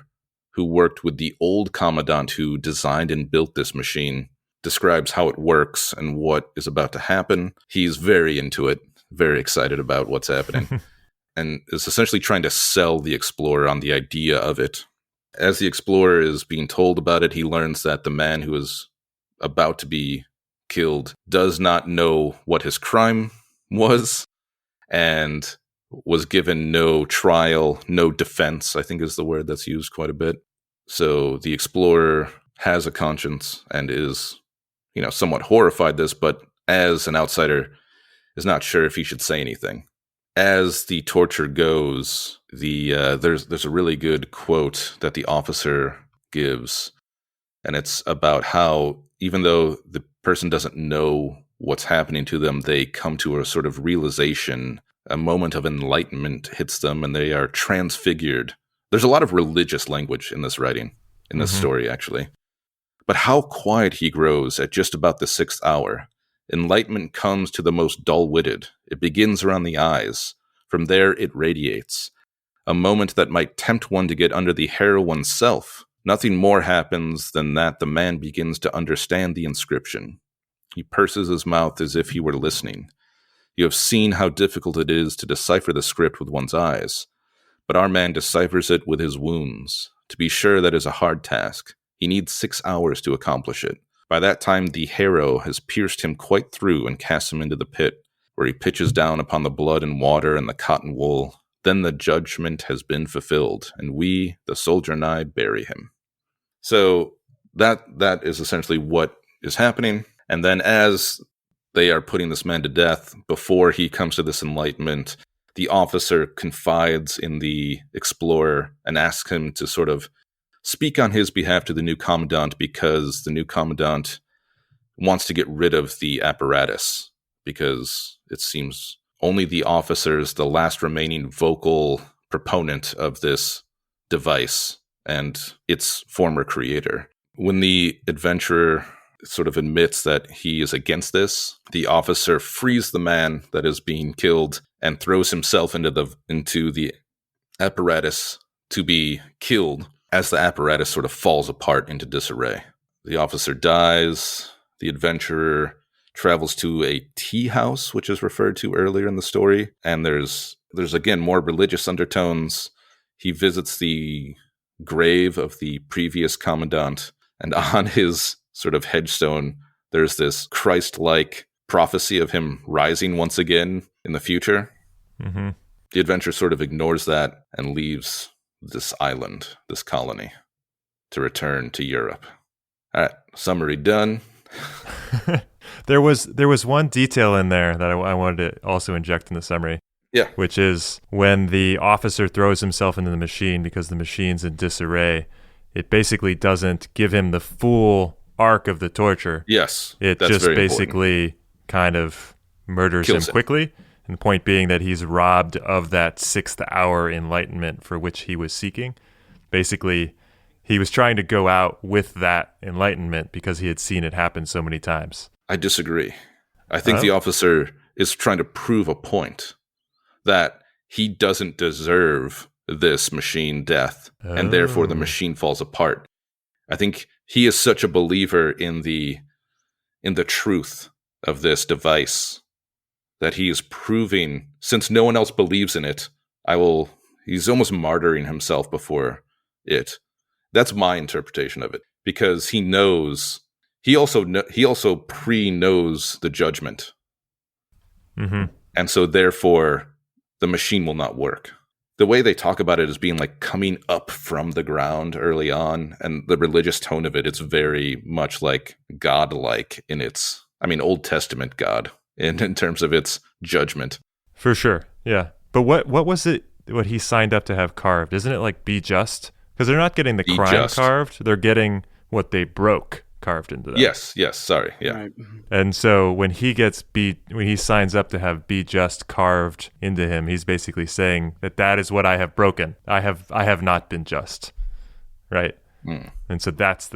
who worked with the old commandant who designed and built this machine describes how it works and what is about to happen. He's very into it, very excited about what's happening, and is essentially trying to sell the explorer on the idea of it. As the explorer is being told about it, he learns that the man who is about to be killed does not know what his crime was, and was given no trial, no defense, I think is the word that's used quite a bit. So the explorer has a conscience and is, somewhat horrified this, but as an outsider is not sure if he should say anything. As the torture goes, there's a really good quote that the officer gives, and it's about how even though the person doesn't know what's happening to them, they come to a sort of realization, a moment of enlightenment hits them, and they are transfigured. There's a lot of religious language in this writing, in this story, actually. But how quiet he grows at just about the 6th hour. Enlightenment comes to the most dull-witted. It begins around the eyes. From there, it radiates. A moment that might tempt one to get under the hair of oneself. Nothing more happens than that the man begins to understand the inscription. He purses his mouth as if he were listening. You have seen how difficult it is to decipher the script with one's eyes. But our man deciphers it with his wounds. To be sure, that is a hard task. He needs 6 hours to accomplish it. By that time, the harrow has pierced him quite through and cast him into the pit, where he pitches down upon the blood and water and the cotton wool. Then the judgment has been fulfilled, and we, the soldier and I, bury him. So that is essentially what is happening. And then as they are putting this man to death before he comes to this enlightenment. The officer confides in the explorer and asks him to sort of speak on his behalf to the new commandant, because the new commandant wants to get rid of the apparatus, because it seems only the officer is the last remaining vocal proponent of this device and its former creator. When the adventurer sort of admits that he is against this, the officer frees the man that is being killed and throws himself into the apparatus to be killed as the apparatus sort of falls apart into disarray. The officer dies. The adventurer travels to a tea house, which is referred to earlier in the story, and there's again more religious undertones. He visits the grave of the previous commandant, and on his sort of headstone, there's this Christ-like prophecy of him rising once again in the future. Mm-hmm. The adventurer sort of ignores that and leaves this island, this colony, to return to Europe. All right, summary done. There was one detail in there that I wanted to also inject in the summary. Yeah. Which is when the officer throws himself into the machine because the machine's in disarray, it basically doesn't give him the full arc of the torture. Yes. It just basically kind of murders him quickly. And the point being that he's robbed of that 6th hour enlightenment for which he was seeking. Basically, he was trying to go out with that enlightenment because he had seen it happen so many times. I disagree. I think the officer is trying to prove a point that he doesn't deserve this machine death, and therefore the machine falls apart. I think he is such a believer in the truth of this device that he is proving, since no one else believes in it, he's almost martyring himself before it. That's my interpretation of it, because he knows, he also pre-knows the judgment. Mm-hmm. And so therefore the machine will not work. The way they talk about it as being like coming up from the ground early on, and the religious tone of it, it's very much like God-like in its, Old Testament God in terms of its judgment. For sure, yeah. But what was it, what he signed up to have carved? Isn't it like be just? Because they're not getting the crime carved, they're getting what they broke carved into them. Yes, sorry, yeah. Right. And so when he signs up to have be just carved into him, he's basically saying that is what I have broken. I have not been just, right? Mm. And so that's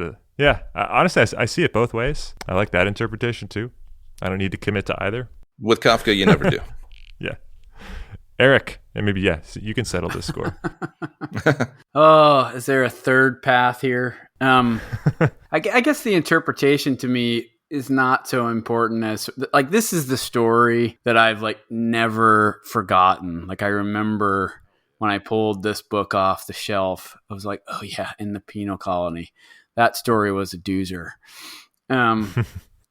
honestly, I see it both ways. I like that interpretation too. I don't need to commit to either. With Kafka, you never do. Yeah. Eric, and maybe, you can settle this score. Oh, is there a third path here? I guess the interpretation to me is not so important as, like, this is the story that I've, like, never forgotten. Like, I remember when I pulled this book off the shelf, I was like, oh yeah, In the Penal Colony. That story was a doozer. And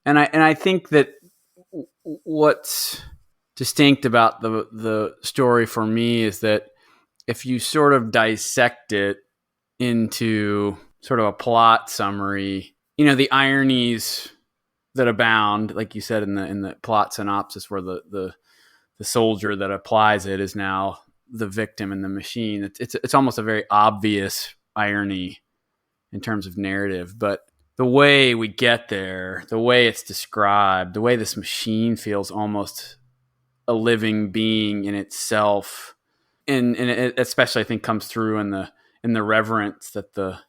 I think that what's distinct about the story for me is that if you sort of dissect it into sort of a plot summary, the ironies that abound, like you said in the plot synopsis, where the soldier that applies it is now the victim in the machine. It's almost a very obvious irony in terms of narrative, but the way we get there, the way it's described, the way this machine feels almost a living being in itself, and it especially, I think, comes through in the reverence that the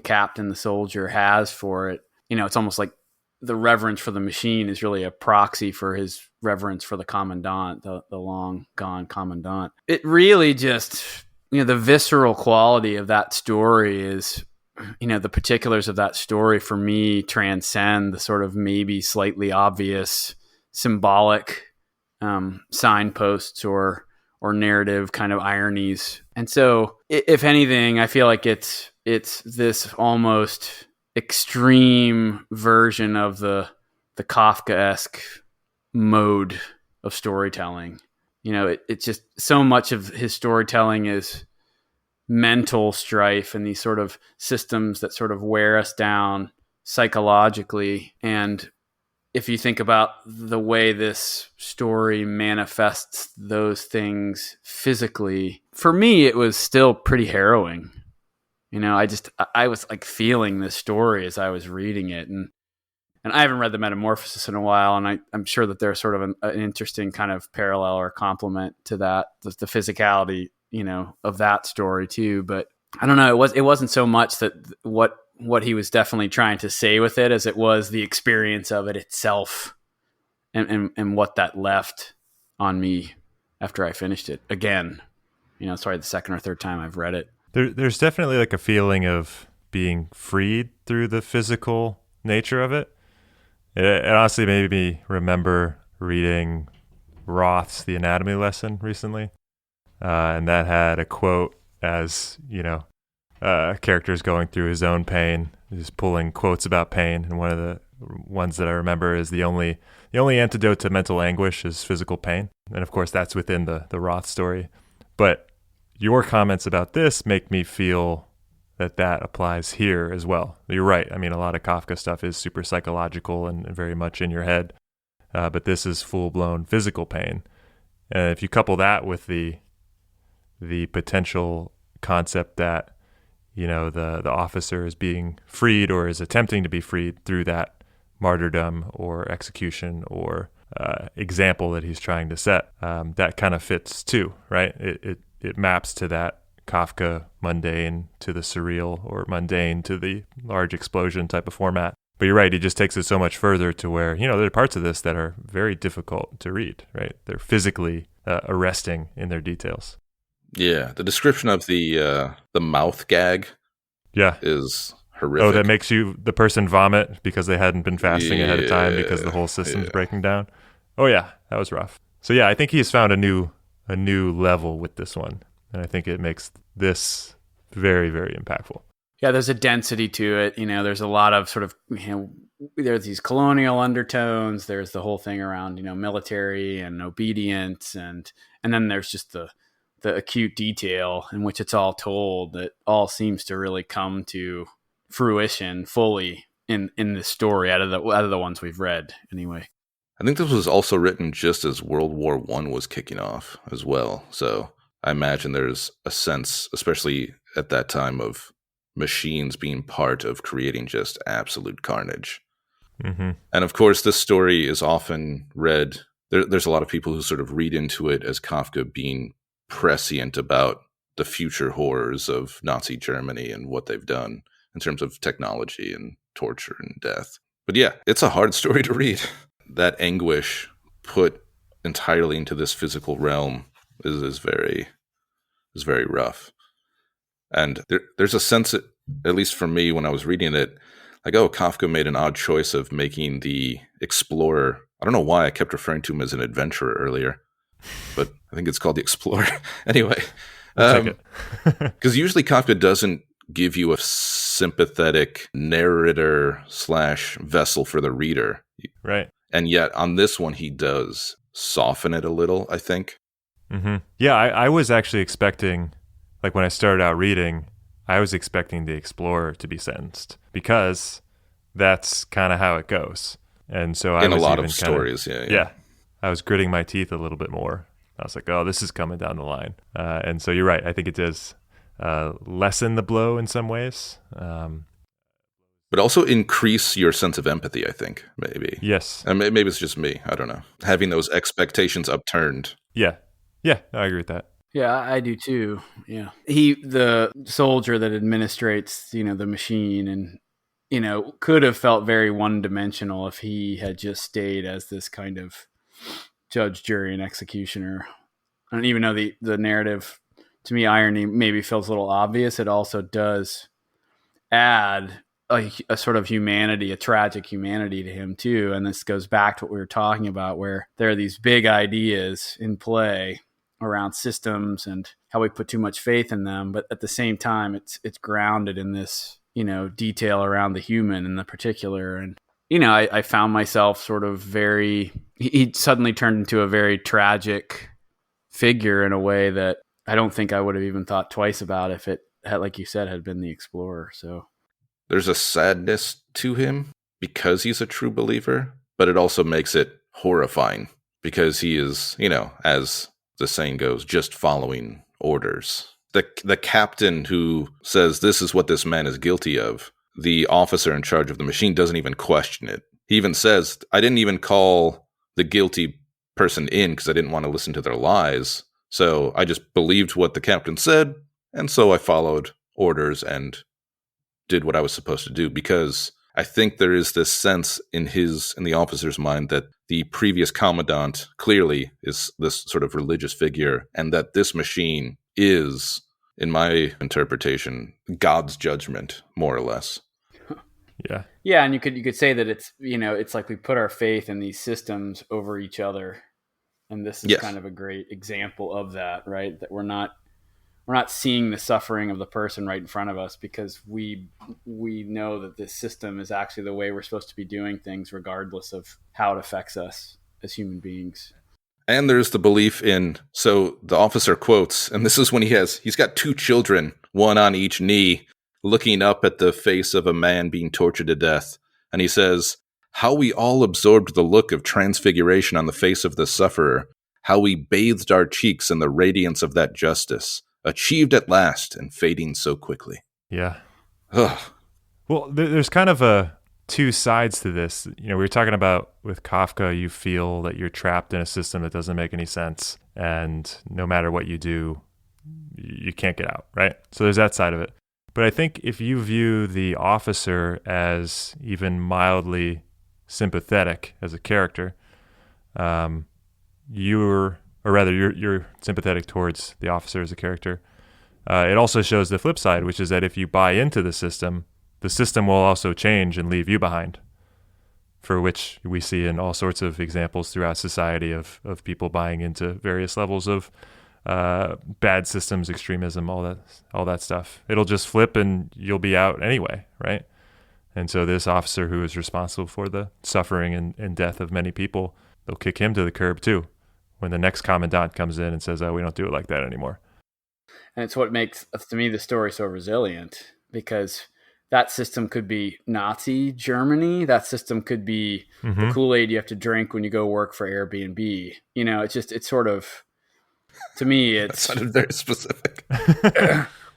captain, the soldier, has for it. It's almost like the reverence for the machine is really a proxy for his reverence for the commandant, the long gone commandant. It really just, the visceral quality of that story is, the particulars of that story for me transcend the sort of maybe slightly obvious symbolic signposts or narrative kind of ironies. And so, if anything, I feel like it's this almost extreme version of the Kafka-esque mode of storytelling. It's just so much of his storytelling is mental strife and these sort of systems that sort of wear us down psychologically. And if you think about the way this story manifests those things physically, for me, it was still pretty harrowing. I was like feeling this story as I was reading it. And I haven't read The Metamorphosis in a while, and I'm sure that there's sort of an interesting kind of parallel or complement to that, the physicality, of that story too. But I don't know, it wasn't so much that what he was definitely trying to say with it as it was the experience of it itself and what that left on me after I finished it. Again, it's probably the second or third time I've read it. There's definitely like a feeling of being freed through the physical nature of it. It honestly made me remember reading Roth's The Anatomy Lesson recently. And that had a quote as, characters going through his own pain, just pulling quotes about pain. And one of the ones that I remember is the only antidote to mental anguish is physical pain. And of course, that's within the Roth story. But your comments about this make me feel that applies here as well. You're right. I mean, a lot of Kafka stuff is super psychological and very much in your head. But this is full-blown physical pain. And if you couple that with the potential concept that, the officer is being freed or is attempting to be freed through that martyrdom or execution or example that he's trying to set, that kind of fits too, right? It maps to that Kafka mundane to the surreal, or mundane to the large explosion type of format. But you're right, he just takes it so much further to where, there are parts of this that are very difficult to read, right? They're physically arresting in their details. Yeah, the description of the mouth gag is horrific. Oh, that makes the person vomit because they hadn't been fasting ahead of time because the whole system's breaking down. Oh yeah, that was rough. So yeah, I think he's found a new level with this one. And I think it makes this very, very impactful. Yeah, there's a density to it. There's a lot of sort of, there's these colonial undertones. There's the whole thing around, military and obedience. And then there's just the acute detail in which it's all told that all seems to really come to fruition fully in this story out of the ones we've read anyway. I think this was also written just as World War I was kicking off as well. So I imagine there's a sense, especially at that time, of machines being part of creating just absolute carnage. Mm-hmm. And of course, this story is often read, there's a lot of people who sort of read into it as Kafka being prescient about the future horrors of Nazi Germany and what they've done in terms of technology and torture and death. But yeah, it's a hard story to read. That anguish put entirely into this physical realm is very rough. And there's a sense, at least for me when I was reading it, like, oh, Kafka made an odd choice of making the explorer. I don't know why I kept referring to him as an adventurer earlier, but I think it's called the explorer. Anyway, because usually Kafka doesn't give you a sympathetic narrator / vessel for the reader. Right. And yet on this one, he does soften it a little, I think. Mm-hmm. Yeah, I was actually expecting, like when I started out reading, I was expecting the explorer to be sentenced because that's kind of how it goes. And so I was in a lot of stories, yeah. I was gritting my teeth a little bit more. I was like, oh, this is coming down the line. And so you're right. I think it does lessen the blow in some ways. But also increase your sense of empathy, I think, maybe. Yes. And maybe it's just me. I don't know. Having those expectations upturned. Yeah. Yeah, I agree with that. Yeah, I do too. Yeah. The soldier that administrates, the machine and, could have felt very one-dimensional if he had just stayed as this kind of judge, jury, and executioner. And even though the narrative, to me, irony maybe feels a little obvious, it also does add a sort of humanity, a tragic humanity to him too. And this goes back to what we were talking about, where there are these big ideas in play around systems and how we put too much faith in them. But at the same time, it's grounded in this, detail around the human in the particular. And, I found myself sort of he suddenly turned into a very tragic figure in a way that I don't think I would have even thought twice about if it had, like you said, had been the explorer. So there's a sadness to him because he's a true believer. but it also makes it horrifying because he is, as the saying goes, just following orders. The captain who says this is what this man is guilty of, the officer in charge of the machine doesn't even question it. He even says, I didn't even call the guilty person in because I didn't want to listen to their lies. So I just believed what the captain said, and so I followed orders and did what I was supposed to do, because I think there is this sense in the officer's mind that the previous commandant clearly is this sort of religious figure, and that this machine is, in my interpretation, God's judgment, more or less. Yeah. Yeah, and you could say that it's, it's like we put our faith in these systems over each other. And this is kind of a great example of that, right? That we're not seeing the suffering of the person right in front of us because we know that this system is actually the way we're supposed to be doing things, regardless of how it affects us as human beings. And there's the belief in, so the officer quotes, and this is when he's got 2 children, one on each knee, looking up at the face of a man being tortured to death. And he says, how we all absorbed the look of transfiguration on the face of the sufferer, how we bathed our cheeks in the radiance of that justice, achieved at last and fading so quickly. Yeah. Ugh. Well, there's kind of 2 sides to this. We were talking about with Kafka, you feel that you're trapped in a system that doesn't make any sense. And no matter what you do, you can't get out, right? So there's that side of it. But I think if you view the officer as even mildly sympathetic as a character, you're sympathetic towards the officer as a character. It also shows the flip side, which is that if you buy into the system will also change and leave you behind, for which we see in all sorts of examples throughout society of people buying into various levels of bad systems, extremism, all that stuff. It'll just flip and you'll be out anyway, right? And so this officer who is responsible for the suffering and death of many people, they'll kick him to the curb too when the next commandant comes in and says, oh, we don't do it like that anymore. And it's what makes, to me, the story so resilient, because that system could be Nazi Germany. That system could be the Kool-Aid you have to drink when you go work for Airbnb. It's sort of, to me, it's... That sounded very specific.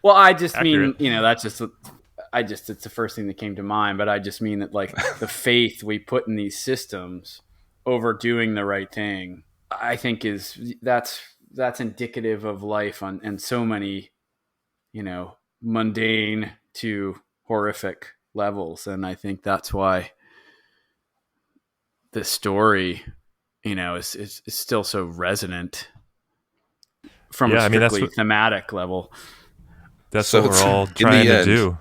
Well, I just Accurate. mean, it's the first thing that came to mind, but I just mean that, like, the faith we put in these systems over doing the right thing, I think that's indicative of life and so many, mundane to horrific levels. And I think that's why the story, is still so resonant from a strictly thematic level. That's what we're all trying to do.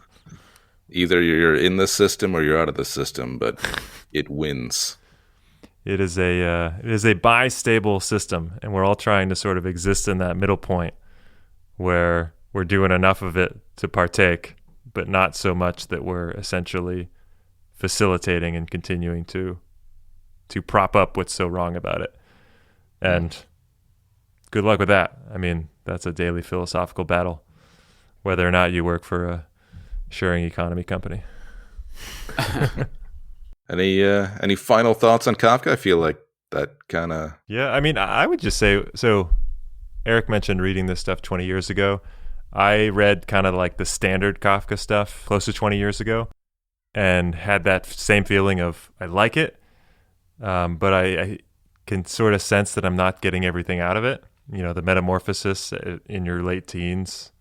Either you're in the system or you're out of the system, but it wins. It is a bistable system, and we're all trying to sort of exist in that middle point where we're doing enough of it to partake, but not so much that we're essentially facilitating and continuing to prop up what's so wrong about it. And good luck with that. I mean, that's a daily philosophical battle, whether or not you work for a sharing economy company. Any final thoughts on Kafka? I feel like that kind of... Yeah, I mean, I would just say, so Eric mentioned reading this stuff 20 years ago. I read kind of like the standard Kafka stuff close to 20 years ago and had that same feeling of I like it, but I can sort of sense that I'm not getting everything out of it. The metamorphosis in your late teens,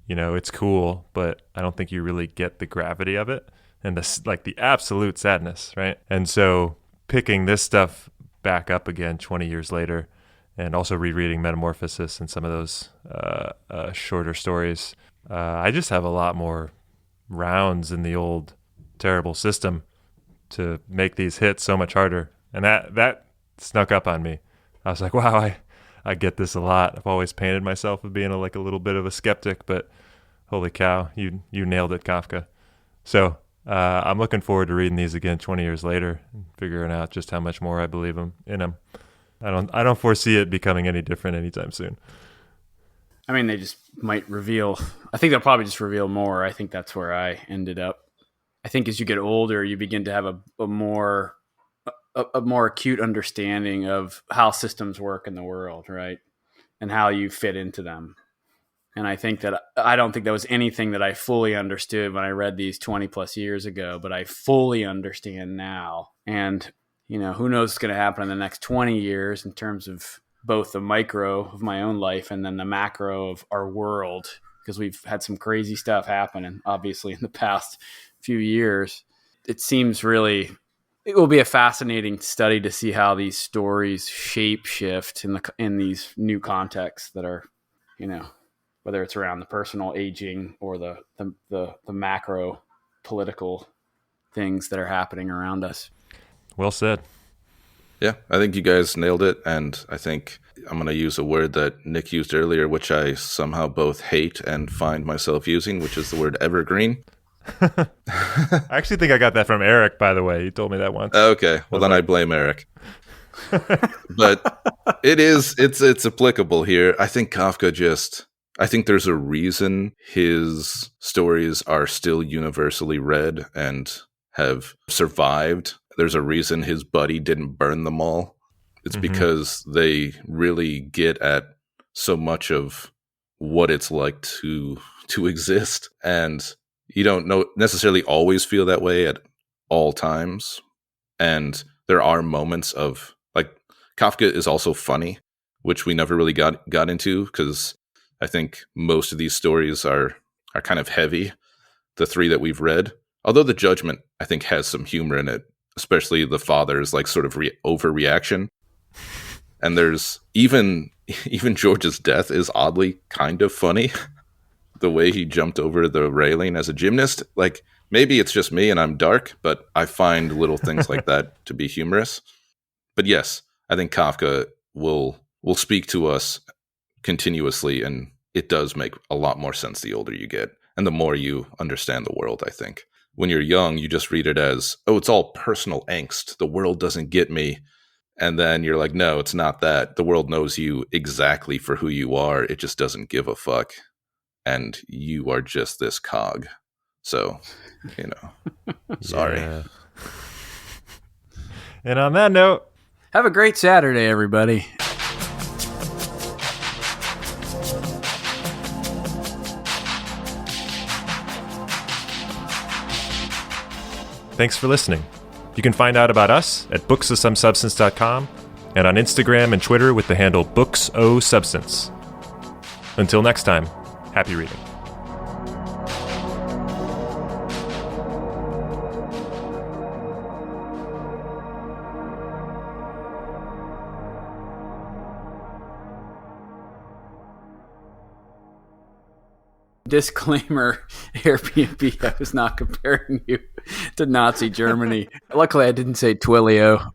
it's cool, but I don't think you really get the gravity of it and the absolute sadness, right? And so picking this stuff back up again 20 years later and also rereading Metamorphosis and some of those shorter stories, I just have a lot more rounds in the old terrible system to make these hits so much harder. And that snuck up on me. I was like, wow, I get this a lot. I've always painted myself as being a little bit of a skeptic, but holy cow, you nailed it, Kafka. So I'm looking forward to reading these again 20 years later and figuring out just how much more I believe in them. I don't foresee it becoming any different anytime soon. I mean, they just might reveal. I think they'll probably just reveal more. I think that's where I ended up. I think as you get older, you begin to have a a more acute understanding of how systems work in the world, right? And how you fit into them. And I don't think that was anything that I fully understood when I read these 20 plus years ago, but I fully understand now. And, who knows what's going to happen in the next 20 years in terms of both the micro of my own life and then the macro of our world, because we've had some crazy stuff happen. And obviously in the past few years, it seems it will be a fascinating study to see how these stories shape shift in these new contexts that are, whether it's around the personal aging or the macro political things that are happening around us. Well said. Yeah, I think you guys nailed it. And I think I'm going to use a word that Nick used earlier, which I somehow both hate and find myself using, which is the word evergreen. I actually think I got that from Eric, by the way. He told me that once. Okay, well then I blame Eric. But it's applicable here. I think I think there's a reason his stories are still universally read and have survived. There's a reason his buddy didn't burn them all. It's because they really get at so much of what it's like to exist. And you don't necessarily always feel that way at all times. And there are moments of, like, Kafka is also funny, which we never really got into, because I think most of these stories are kind of heavy, the three that we've read. Although The Judgment, I think, has some humor in it, especially the father's like sort of overreaction. And there's even George's death is oddly kind of funny. The way he jumped over the railing as a gymnast. Like, maybe it's just me and I'm dark, but I find little things like that to be humorous. But yes, I think Kafka will speak to us continuously, and it does make a lot more sense the older you get and the more you understand the world. I think when you're young, you just read it as, oh, it's all personal angst, the world doesn't get me. And then you're like, no, it's not that. The world knows you exactly for who you are. It just doesn't give a fuck, and you are just this cog. So, sorry. Yeah. And on that note, have a great Saturday, everybody. thanks for listening. You can find out about us at booksofsomesubstance.com and on Instagram and Twitter with the handle booksosubstance. Until next time, happy reading. Disclaimer, Airbnb, I was not comparing you to Nazi Germany. Luckily, I didn't say Twilio.